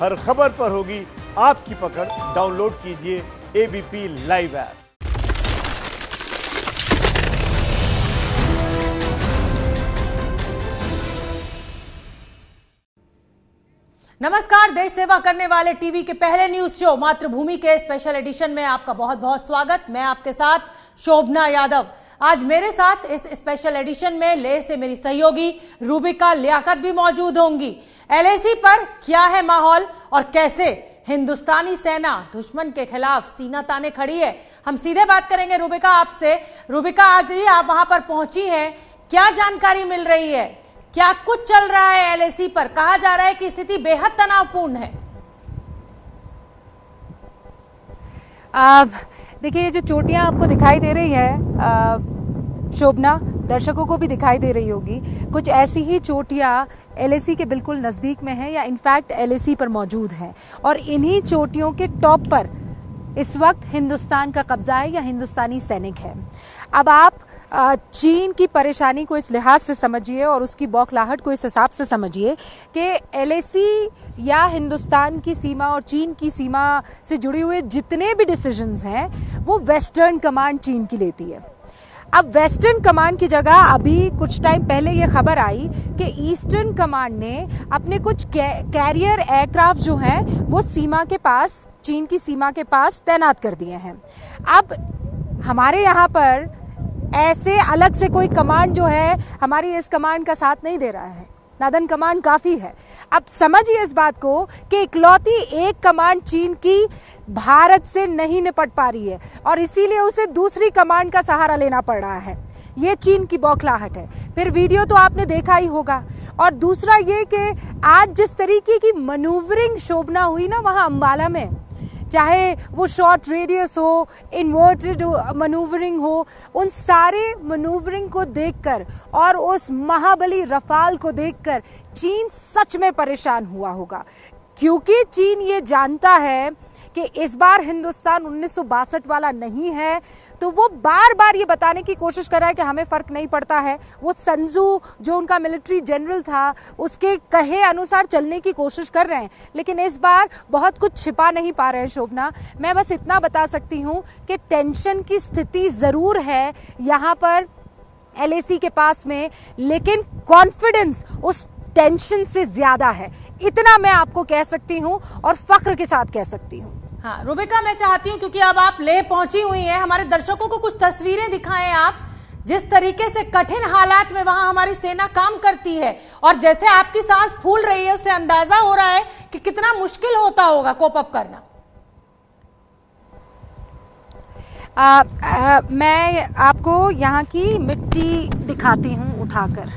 हर खबर पर होगी आपकी पकड़। डाउनलोड कीजिए एबीपी लाइव ऐप। नमस्कार, देश सेवा करने वाले टीवी के पहले न्यूज शो मातृभूमि के स्पेशल एडिशन में आपका बहुत बहुत स्वागत। मैं आपके साथ शोभना यादव। आज मेरे साथ इस स्पेशल एडिशन में लेह से मेरी सहयोगी रूबिका लियाकत भी मौजूद होंगी। एलएसी पर क्या है माहौल और कैसे हिंदुस्तानी सेना दुश्मन के खिलाफ सीना ताने खड़ी है, हम सीधे बात करेंगे रूबिका आपसे। रूबिका, आज ही आप वहां पर पहुंची हैं, क्या जानकारी मिल रही है, क्या कुछ चल रहा है एलएसी पर? कहा जा रहा है कि स्थिति बेहद तनावपूर्ण है। देखिए, ये जो चोटियां आपको दिखाई दे रही है शोभना, दर्शकों को भी दिखाई दे रही होगी, कुछ ऐसी ही चोटियां एलएसी के बिल्कुल नजदीक में है या इनफैक्ट एलएसी पर मौजूद है। और इन्हीं चोटियों के टॉप पर इस वक्त हिंदुस्तान का कब्जा है या हिंदुस्तानी सैनिक है। अब आप चीन की परेशानी को इस लिहाज से समझिए और उसकी बौखलाहट को इस हिसाब से समझिए कि एलएसी या हिंदुस्तान की सीमा और चीन की सीमा से जुड़े हुए जितने भी डिसीजंस हैं वो वेस्टर्न कमांड चीन की लेती है। अब वेस्टर्न कमांड की जगह अभी कुछ टाइम पहले ये खबर आई कि ईस्टर्न कमांड ने अपने कुछ कैरियर एयरक्राफ्ट जो हैं वो सीमा के पास, चीन की सीमा के पास तैनात कर दिए हैं। अब हमारे यहाँ पर ऐसे अलग से कोई कमांड जो है हमारी इस कमांड का साथ नहीं दे रहा है, नदन कमांड काफी है। अब समझिए इस बात को कि इकलौती एक कमांड चीन की भारत से नहीं निपट पा रही है और इसीलिए उसे दूसरी कमांड का सहारा लेना पड़ रहा है। ये चीन की बौखलाहट है। फिर वीडियो तो आपने देखा ही होगा। और दूसरा ये कि आज जिस तरीके की मनूवरिंग शोभना हुई ना वहां अंबाला में, चाहे वो शॉर्ट रेडियस हो, इन्वर्टेड मनूवरिंग हो, उन सारे मनूवरिंग को देखकर और उस महाबली रफाल को देखकर चीन सच में परेशान हुआ होगा, क्योंकि चीन ये जानता है कि इस बार हिंदुस्तान 1962 वाला नहीं है। तो वो बार बार ये बताने की कोशिश कर रहा है कि हमें फर्क नहीं पड़ता है। वो संजू जो उनका मिलिट्री जनरल था उसके कहे अनुसार चलने की कोशिश कर रहे हैं, लेकिन इस बार बहुत कुछ छिपा नहीं पा रहे हैं शोभना। मैं बस इतना बता सकती हूँ कि टेंशन की स्थिति जरूर है यहाँ पर एलएसी के पास में, लेकिन कॉन्फिडेंस उस टेंशन से ज्यादा है, इतना मैं आपको कह सकती हूँ और फख्र के साथ कह सकती हूँ। हाँ रूबिका, मैं चाहती हूँ क्योंकि अब आप लेह पहुंची हुई हैं, हमारे दर्शकों को कुछ तस्वीरें दिखाएं आप, जिस तरीके से कठिन हालात में वहां हमारी सेना काम करती है और जैसे आपकी सांस फूल रही है उससे अंदाजा हो रहा है कि कितना मुश्किल होता होगा कोप अप करना। मैं आपको यहाँ की मिट्टी दिखाती हूँ उठाकर।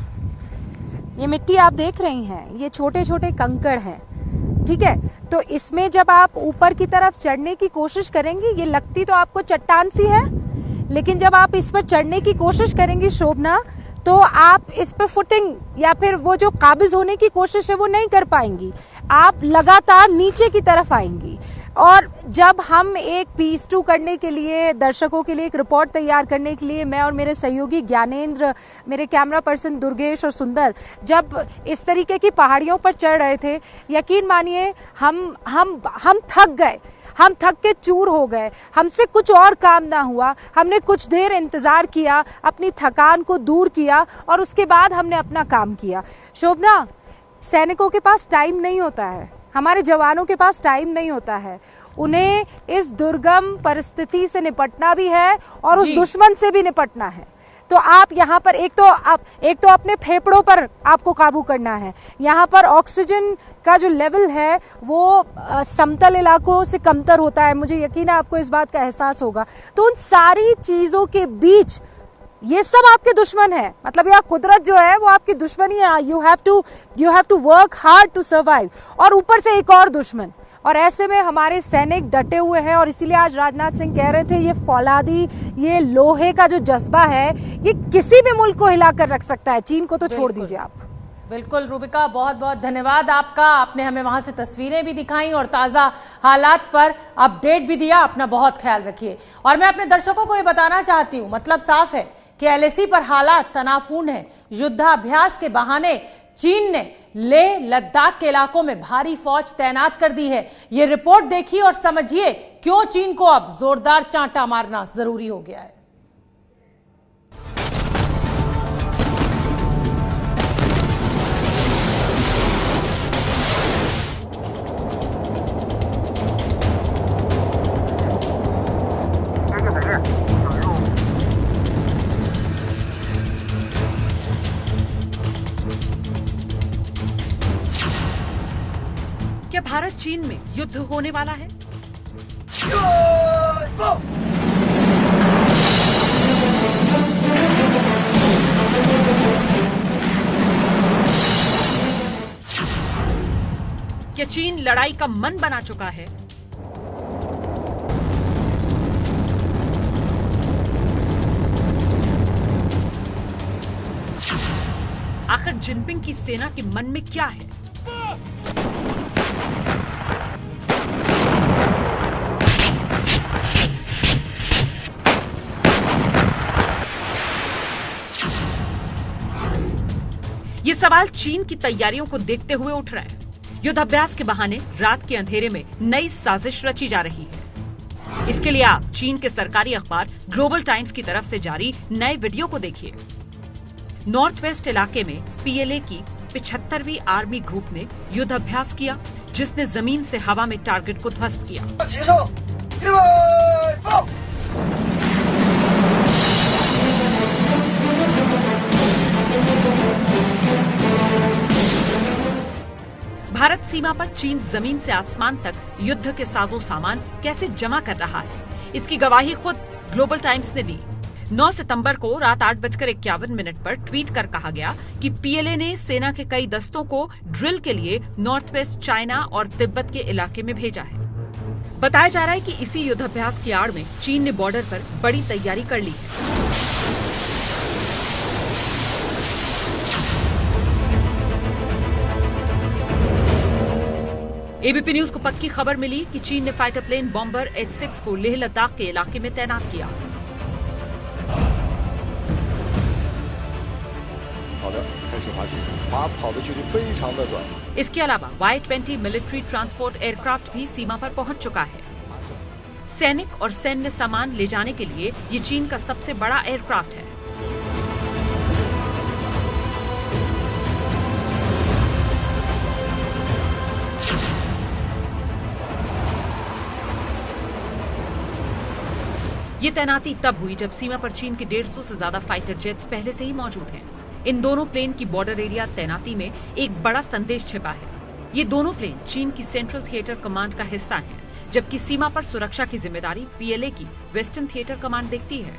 ये मिट्टी आप देख रही हैं, ये छोटे छोटे कंकड़ हैं, ठीक है। तो इसमें जब आप ऊपर की तरफ चढ़ने की कोशिश करेंगी, ये लगती तो आपको चट्टान सी है, लेकिन जब आप इस पर चढ़ने की कोशिश करेंगी शोभना, तो आप इस पर फुटिंग या फिर वो जो काबिज होने की कोशिश है वो नहीं कर पाएंगी, आप लगातार नीचे की तरफ आएंगी। और जब हम एक पीस 2 करने के लिए, दर्शकों के लिए एक रिपोर्ट तैयार करने के लिए, मैं और मेरे सहयोगी ज्ञानेंद्र, मेरे कैमरा पर्सन दुर्गेश और सुंदर, जब इस तरीके की पहाड़ियों पर चढ़ रहे थे, यकीन मानिए हम थक गए, हम थक के चूर हो गए, हमसे कुछ और काम ना हुआ। हमने कुछ देर इंतजार किया, अपनी थकान को दूर किया और उसके बाद हमने अपना काम किया। शोभना, सैनिकों के पास टाइम नहीं होता है, हमारे जवानों के पास टाइम नहीं होता है, उन्हें इस दुर्गम परिस्थिति से निपटना भी है और उस दुश्मन से भी निपटना है। तो आप यहाँ पर एक तो अपने फेफड़ों पर आपको काबू करना है। यहाँ पर ऑक्सीजन का जो लेवल है वो समतल इलाकों से कमतर होता है, मुझे यकीन है आपको इस बात का एहसास होगा। तो उन सारी चीजों के बीच ये सब आपके दुश्मन है, मतलब यह कुदरत जो है वो आपकी दुश्मनी है। You have to work hard to survive, और ऊपर से एक और दुश्मन। और ऐसे में हमारे सैनिक डटे हुए हैं और इसीलिए आज राजनाथ सिंह कह रहे थे ये फौलादी, ये लोहे का जो जज्बा है ये किसी भी मुल्क को हिलाकर रख सकता है, चीन को तो छोड़ दीजिए आप। बिल्कुल रूबिका, बहुत बहुत धन्यवाद आपका, आपने हमें वहां से तस्वीरें भी दिखाई और ताजा हालात पर अपडेट भी दिया। अपना बहुत ख्याल रखिए। और मैं अपने दर्शकों को ये बताना चाहती हूँ, मतलब साफ है कि एलएसी पर हालात तनावपूर्ण है। युद्धाभ्यास के बहाने चीन ने लेह लद्दाख के इलाकों में भारी फौज तैनात कर दी है। ये रिपोर्ट देखिए और समझिए क्यों चीन को अब जोरदार चांटा मारना जरूरी हो गया है। क्या भारत चीन में युद्ध होने वाला है? क्या चीन लड़ाई का मन बना चुका है? आखिर जिनपिंग की सेना के मन में क्या है? ये सवाल चीन की तैयारियों को देखते हुए उठ रहा है। युद्ध अभ्यास के बहाने रात के अंधेरे में नई साजिश रची जा रही है। इसके लिए आप चीन के सरकारी अखबार ग्लोबल टाइम्स की तरफ से जारी नए वीडियो को देखिए। नॉर्थ वेस्ट इलाके में पीएलए की 75वीं आर्मी ग्रुप ने युद्ध अभ्यास किया, जिसने जमीन से हवा में टारगेट को ध्वस्त किया। भारत सीमा पर चीन जमीन से आसमान तक युद्ध के साजो सामान कैसे जमा कर रहा है, इसकी गवाही खुद ग्लोबल टाइम्स ने दी। 9 सितंबर को रात 8:51 पर ट्वीट कर कहा गया कि पीएलए ने सेना के कई दस्तों को ड्रिल के लिए नॉर्थ वेस्ट चाइना और तिब्बत के इलाके में भेजा है। बताया जा रहा है कि इसी युद्धाभ्यास की आड़ में चीन ने बॉर्डर पर बड़ी तैयारी कर ली है। एबीपी न्यूज को पक्की खबर मिली कि चीन ने फाइटर प्लेन बॉम्बर H-6 को लेह लद्दाख के इलाके में तैनात किया। इसके अलावा Y-20 मिलिट्री ट्रांसपोर्ट एयरक्राफ्ट भी सीमा पर पहुंच चुका है। सैनिक और सैन्य सामान ले जाने के लिए ये चीन का सबसे बड़ा एयरक्राफ्ट है। ये तैनाती तब हुई जब सीमा पर चीन के 150 से ज्यादा फाइटर जेट्स पहले से ही मौजूद हैं। इन दोनों प्लेन की बॉर्डर एरिया तैनाती में एक बड़ा संदेश छिपा है। ये दोनों प्लेन चीन की सेंट्रल थिएटर कमांड का हिस्सा हैं, जबकि सीमा पर सुरक्षा की जिम्मेदारी पीएलए की वेस्टर्न थिएटर कमांड देखती है।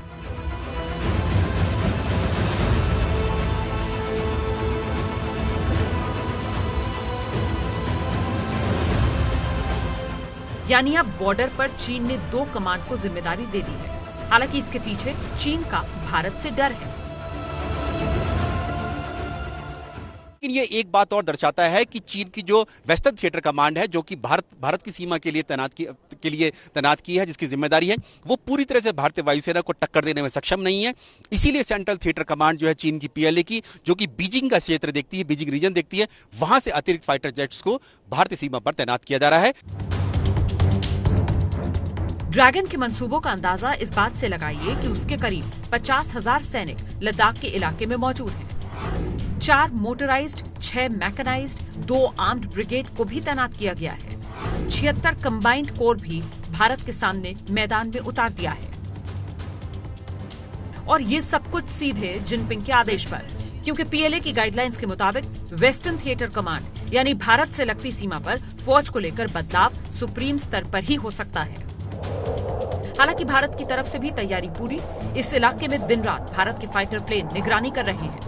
यानी अब बॉर्डर पर चीन ने 2 कमांड को जिम्मेदारी दे दी है। हालांकि इसके पीछे चीन का भारत से डर है। लेकिन ये एक बात और दर्शाता है कि चीन की जो वेस्टर्न थिएटर कमांड है, जो कि भारत की सीमा के लिए तैनात की है, जिसकी जिम्मेदारी है, वो पूरी तरह से भारतीय वायुसेना को टक्कर देने में सक्षम नहीं है। इसीलिए सेंट्रल थिएटर कमांड जो है चीन की पीएलए की, जो कि बीजिंग का क्षेत्र देखती है, बीजिंग रीजन देखती है, वहां से अतिरिक्त फाइटर जेट्स को भारतीय सीमा पर तैनात किया जा रहा है। ड्रैगन के मंसूबों का अंदाजा इस बात से लगाइए कि उसके करीब 50,000 सैनिक लद्दाख के इलाके में मौजूद हैं। 4 मोटराइज्ड, 6 मैकेनाइज्ड, 2 आर्म्ड ब्रिगेड को भी तैनात किया गया है। 76 कंबाइंड कोर भी भारत के सामने मैदान में उतार दिया है। और ये सब कुछ सीधे जिनपिंग के आदेश पर, क्योंकि पीएलए की गाइडलाइंस के मुताबिक वेस्टर्न थिएटर कमांड यानी भारत से लगती सीमा पर फौज को लेकर बदलाव सुप्रीम स्तर पर ही हो सकता है। हालांकि भारत की तरफ से भी तैयारी पूरी। इस इलाके में दिन रात भारत के फाइटर प्लेन निगरानी कर रहे हैं।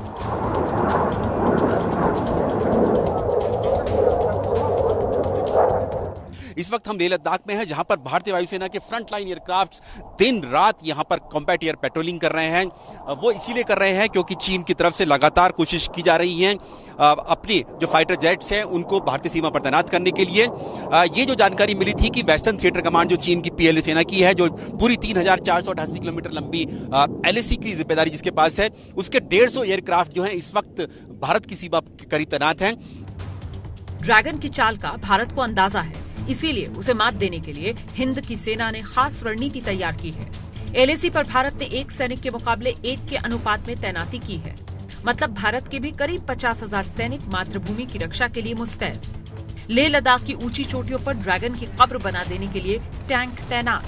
इस वक्त हम लेह लद्दाख में हैं, जहां पर भारतीय वायुसेना के फ्रंट लाइन एयरक्राफ्ट दिन रात यहां पर कॉम्बैट एयर पेट्रोलिंग कर रहे हैं। वो इसीलिए कर रहे हैं क्योंकि चीन की तरफ से लगातार कोशिश की जा रही है अपनी जो फाइटर जेट्स हैं उनको भारतीय सीमा पर तैनात करने के लिए। ये जो जानकारी मिली थी कि वेस्टर्न थिएटर कमांड जो चीन की पीएलए सेना की है, जो पूरी 3488 किलोमीटर लंबी एलएसी की जिम्मेदारी जिसके पास है, उसके 150 एयरक्राफ्ट जो हैं इस वक्त भारत की सीमा के करीब तैनात हैं। ड्रैगन की चाल का भारत को अंदाजा है, इसीलिए उसे मात देने के लिए हिंद की सेना ने खास रणनीति तैयार की है। एलएसी पर भारत ने 1 सैनिक के मुकाबले 1 के अनुपात में तैनाती की है। मतलब भारत के भी करीब 50,000 सैनिक मातृभूमि की रक्षा के लिए मुस्तैद। लेह लद्दाख की ऊंची चोटियों पर ड्रैगन की कब्र बना देने के लिए टैंक तैनात।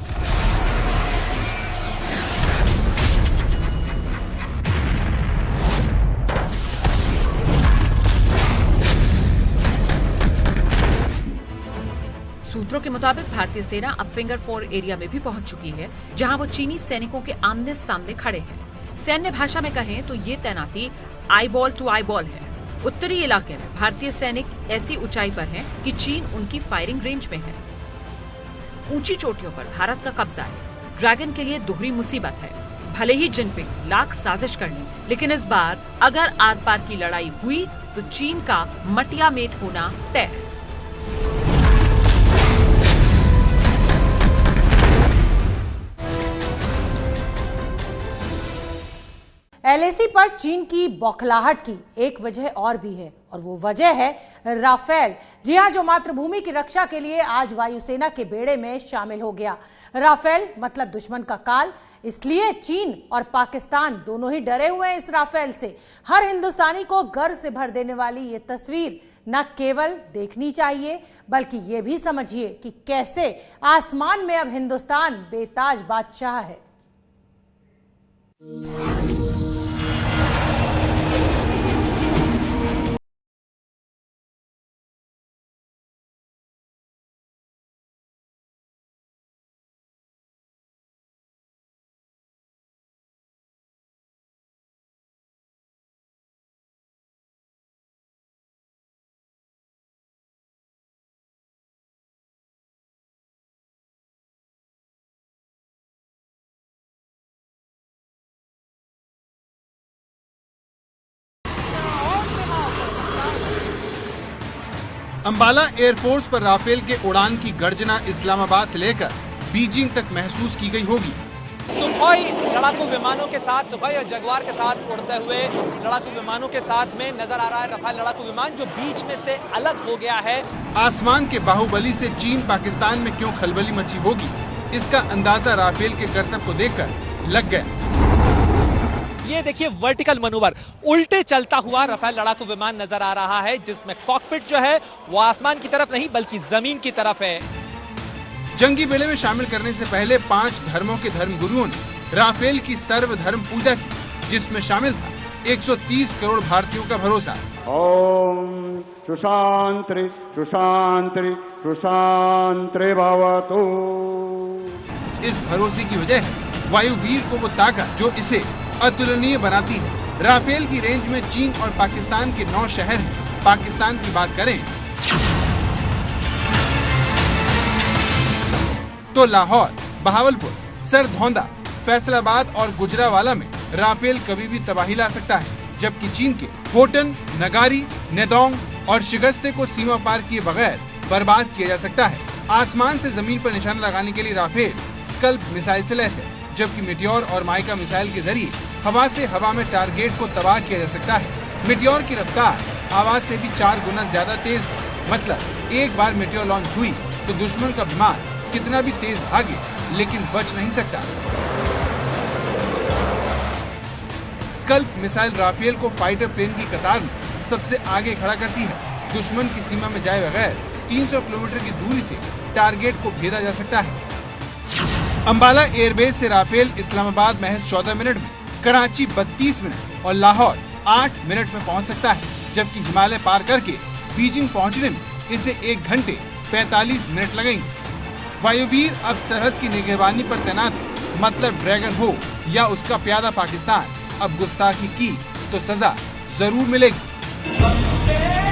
सूत्रों के मुताबिक भारतीय सेना अब फिंगर 4 एरिया में भी पहुंच चुकी है, जहां वो चीनी सैनिकों के आमने सामने खड़े हैं। सैन्य भाषा में कहें तो ये तैनाती eyeball to eyeball है। उत्तरी इलाके में भारतीय सैनिक ऐसी ऊंचाई पर हैं कि चीन उनकी फायरिंग रेंज में है। ऊंची चोटियों पर भारत का कब्जा है। ड्रैगन के लिए दोहरी मुसीबत है। भले ही जिनपिंग लाख साजिश कर लें, लेकिन इस बार अगर आर पार की लड़ाई हुई तो चीन का मटिया मेट होना तय है। एलएसी पर चीन की बौखलाहट की एक वजह और भी है, और वो वजह है राफेल। जी हां, जो मातृभूमि की रक्षा के लिए आज वायुसेना के बेड़े में शामिल हो गया। राफेल मतलब दुश्मन का काल, इसलिए चीन और पाकिस्तान दोनों ही डरे हुए हैं इस राफेल से। हर हिंदुस्तानी को गर्व से भर देने वाली ये तस्वीर न केवल देखनी चाहिए, बल्कि ये भी समझिए कि कैसे आसमान में अब हिंदुस्तान बेताज बादशाह है। अंबाला एयरफोर्स पर राफेल के उड़ान की गर्जना इस्लामाबाद से लेकर बीजिंग तक महसूस की गई होगी। सुखोई लड़ाकू विमानों के साथ, सुखोई और जगुआर के साथ उड़ते हुए लड़ाकू विमानों के साथ में नजर आ रहा है रफाल लड़ाकू विमान, जो बीच में से अलग हो गया है। आसमान के बाहुबली से चीन पाकिस्तान में क्यों खलबली मची होगी, इसका अंदाजा राफेल के करतब को देखकर लग गया। ये देखिए वर्टिकल मनूवर, उल्टे चलता हुआ रफाल लड़ाकू विमान नजर आ रहा है, जिसमें कॉकपिट जो है वो आसमान की तरफ नहीं बल्कि जमीन की तरफ है। जंगी बेड़े में शामिल करने से पहले 5 धर्मों के धर्म गुरुओं ने राफेल की सर्वधर्म पूजा की, जिसमें शामिल था 130 करोड़ भारतीयों का भरोसा। ओम सुशांति सुशांति सुशांति भवतु। इस भरोसे की वजह है वायुवीर को वो ताकत जो इसे अतुलनीय बनाती है। राफेल की रेंज में चीन और पाकिस्तान के 9 शहर हैं। पाकिस्तान की बात करें तो लाहौर, बहावलपुर, सरधौंदा, फैसलाबाद और गुजरावाला में राफेल कभी भी तबाही ला सकता है, जबकि चीन के होटन, नगारी, नेदोंग और शिगस्ते को सीमा पार किए बगैर बर्बाद किया जा सकता है। आसमान से जमीन पर निशाना लगाने के लिए राफेल स्कल्प मिसाइल से लैस है, जबकि मिटियोर और माइका मिसाइल के जरिए हवा से हवा में टारगेट को तबाह किया जा सकता है। मिटियोर की रफ्तार आवाज से भी 4 गुना ज्यादा तेज है। मतलब एक बार मिटियोर लॉन्च हुई तो दुश्मन का विमान कितना भी तेज भागे लेकिन बच नहीं सकता। स्कल्प मिसाइल राफेल को फाइटर प्लेन की कतार में सबसे आगे खड़ा करती है। दुश्मन की सीमा में जाए बगैर 300 किलोमीटर की दूरी से टारगेट को भेदा जा सकता है। अंबाला एयरबेस से राफेल इस्लामाबाद महज 14 मिनट में, कराची 32 मिनट और लाहौर 8 मिनट में पहुंच सकता है, जबकि हिमालय पार करके बीजिंग पहुंचने में इसे 1 घंटे 45 मिनट लगेंगे। वायुवीर अब सरहद की निगरानी पर तैनात है। मतलब ड्रैगन हो या उसका प्यादा पाकिस्तान, अब गुस्ताखी की तो सजा जरूर मिलेगी।